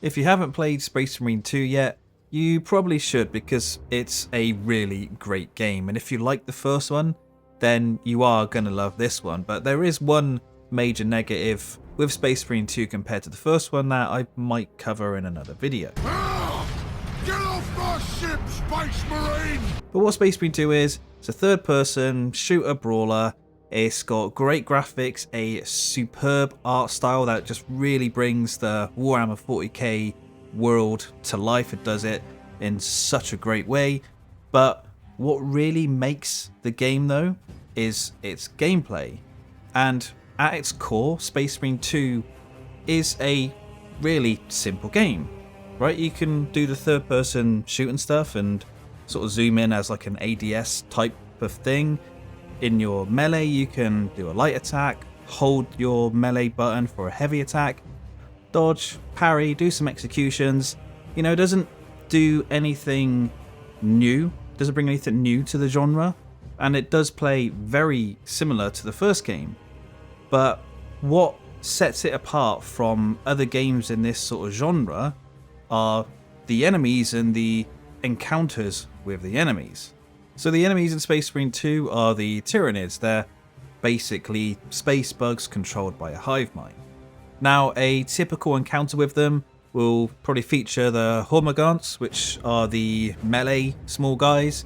If you haven't played Space Marine 2 yet, you probably should because it's a really great game, and if you like the first one, then you are going to love this one. But there is one major negative with Space Marine 2 compared to the first one that I might cover in another video. Get off my ship, Space Marine! But what Space Marine 2 is, it's a third person shooter brawler. It's got great graphics, a superb art style that just really brings the Warhammer 40k world to life. It does it in such a great way. But what really makes the game though is its gameplay. And at its core, Space Marine 2 is a really simple game, right? You can do the third person shooting stuff and sort of zoom in as like an ADS type of thing. In your melee, you can do a light attack, hold your melee button for a heavy attack, dodge, parry, do some executions. You know, it doesn't do anything new, doesn't bring anything new to the genre, and it does play very similar to the first game. But what sets it apart from other games in this sort of genre are the enemies and the encounters with the enemies. So the enemies in Space Marine 2 are the Tyranids. They're basically space bugs controlled by a hive mind. Now, a typical encounter with them will probably feature the Hormagaunts, which are the melee small guys,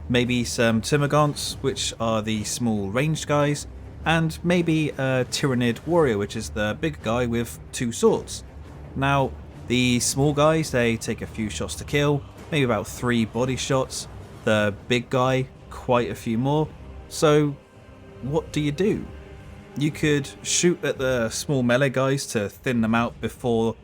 maybe some Termagaunts, which are the small ranged guys, and maybe a Tyranid warrior, which is the big guy with two swords. Now, the small guys, they take a few shots to kill, maybe about 3 body shots. The big guy, quite a few more. So what do? You could shoot at the small melee guys to thin them out before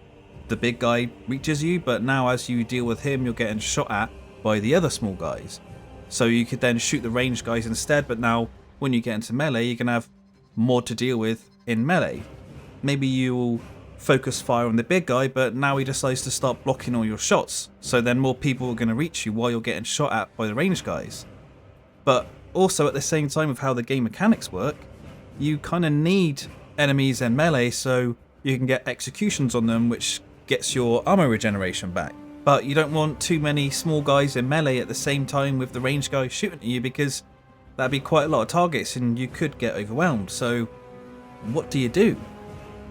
the big guy reaches you, but now as you deal with him, you're getting shot at by the other small guys. So you could then shoot the ranged guys instead, but now when you get into melee, you're going to have more to deal with in melee. Maybe you'll focus fire on the big guy, but now he decides to start blocking all your shots, so then more people are going to reach you while you're getting shot at by the ranged guys. But also at the same time, with how the game mechanics work, you kind of need enemies in melee so you can get executions on them, which gets your armor regeneration back. But you don't want too many small guys in melee at the same time with the ranged guys shooting at you, because that'd be quite a lot of targets and you could get overwhelmed. So what do?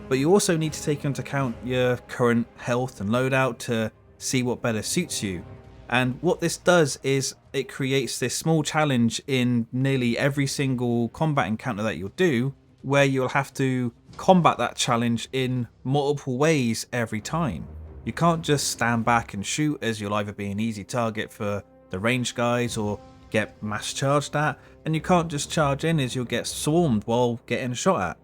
But you also need to take into account your current health and loadout to see what better suits you. And what this does is it creates this small challenge in nearly every single combat encounter that you'll do, where you'll have to combat that challenge in multiple ways every time. You can't just stand back and shoot, as you'll either be an easy target for the ranged guys or get mass charged at, and you can't just charge in, as you'll get swarmed while getting shot at.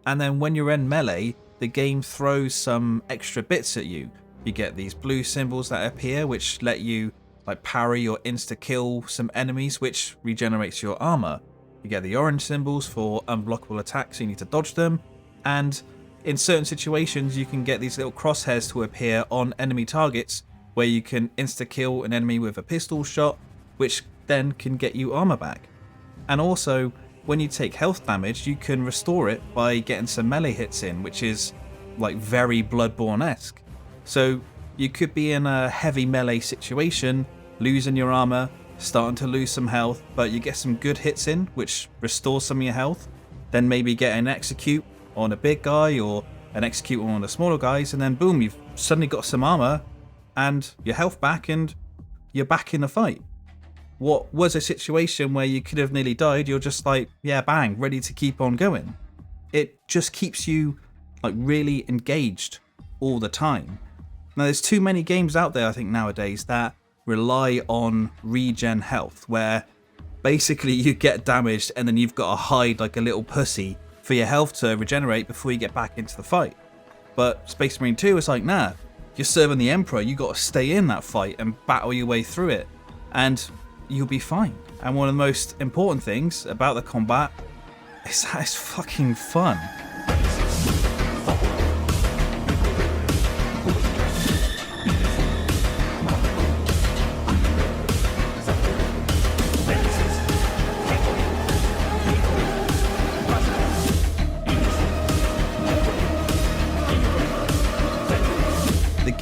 And then when you're in melee, the game throws some extra bits at you. You get these blue symbols that appear, which let you like parry or insta-kill some enemies, which regenerates your armor. You get the orange symbols for unblockable attacks, so you need to dodge them. And in certain situations, you can get these little crosshairs to appear on enemy targets, where you can insta-kill an enemy with a pistol shot, which then can get you armor back. And also, when you take health damage, you can restore it by getting some melee hits in, which is like very Bloodborne-esque. So you could be in a heavy melee situation, losing your armor, starting to lose some health, but you get some good hits in, which restores some of your health. Then maybe get an execute on a big guy or an execute on one of the smaller guys, and then boom, you've suddenly got some armor and your health back, and you're back in the fight. What was a situation where you could have nearly died, you're just like, yeah, bang, ready to keep on going. It just keeps you like really engaged all the time. Now, there's too many games out there, I think, nowadays that rely on regen health, where basically you get damaged and then you've got to hide like a little pussy for your health to regenerate before you get back into the fight. But Space Marine 2 is like, nah, you're serving the Emperor, you got to stay in that fight and battle your way through it, and you'll be fine. And one of the most important things about the combat is that it's fucking fun.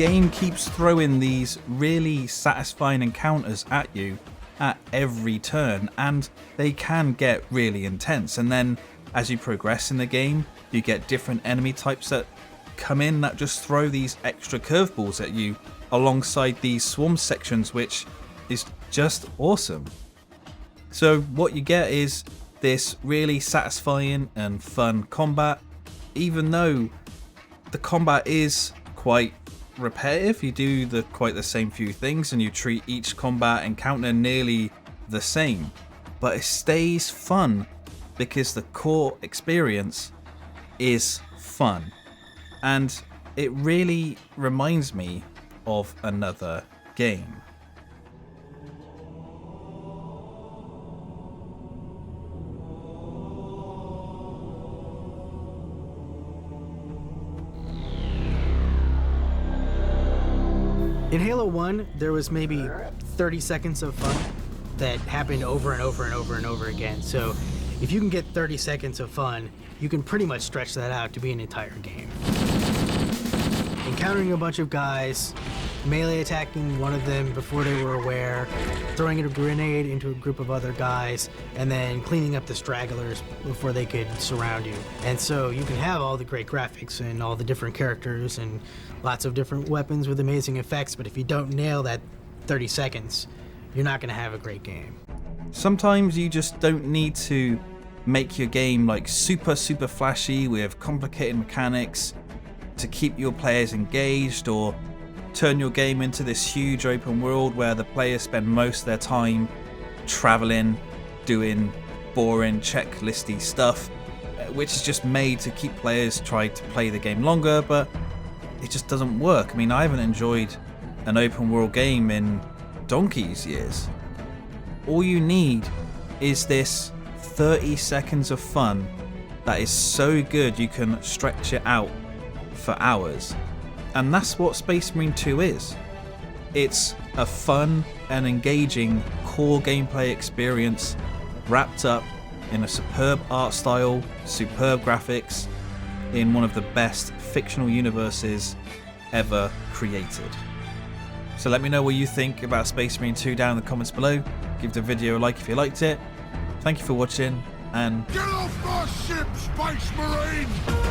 game keeps throwing these really satisfying encounters at you at every turn, and they can get really intense. And then as you progress in the game, you get different enemy types that come in that just throw these extra curveballs at you alongside these swarm sections, which is just awesome. So what you get is this really satisfying and fun combat, even though the combat is quite repetitive. You do quite the same few things and you treat each combat encounter nearly the same, but it stays fun because the core experience is fun, and it really reminds me of another game. In Halo 1, there was maybe 30 seconds of fun that happened over and over and over and over again. So if you can get 30 seconds of fun, you can pretty much stretch that out to be an entire game. Encountering a bunch of guys, melee attacking one of them before they were aware, throwing a grenade into a group of other guys, and then cleaning up the stragglers before they could surround you. And so you can have all the great graphics and all the different characters and lots of different weapons with amazing effects, but if you don't nail that 30 seconds, you're not going to have a great game. Sometimes you just don't need to make your game like super flashy with complicated mechanics to keep your players engaged, or turn your game into this huge open world where the players spend most of their time traveling, doing boring checklisty stuff, which is just made to keep players try to play the game longer, but it just doesn't work. I mean, I haven't enjoyed an open world game in donkey's years. All you need is this 30 seconds of fun that is so good you can stretch it out for hours. And that's what Space Marine 2 is. It's a fun and engaging core gameplay experience wrapped up in a superb art style, superb graphics, in one of the best fictional universes ever created. So let me know what you think about Space Marine 2 down in the comments below. Give the video a like if you liked it. Thank you for watching, and Get off my ship, Space Marine!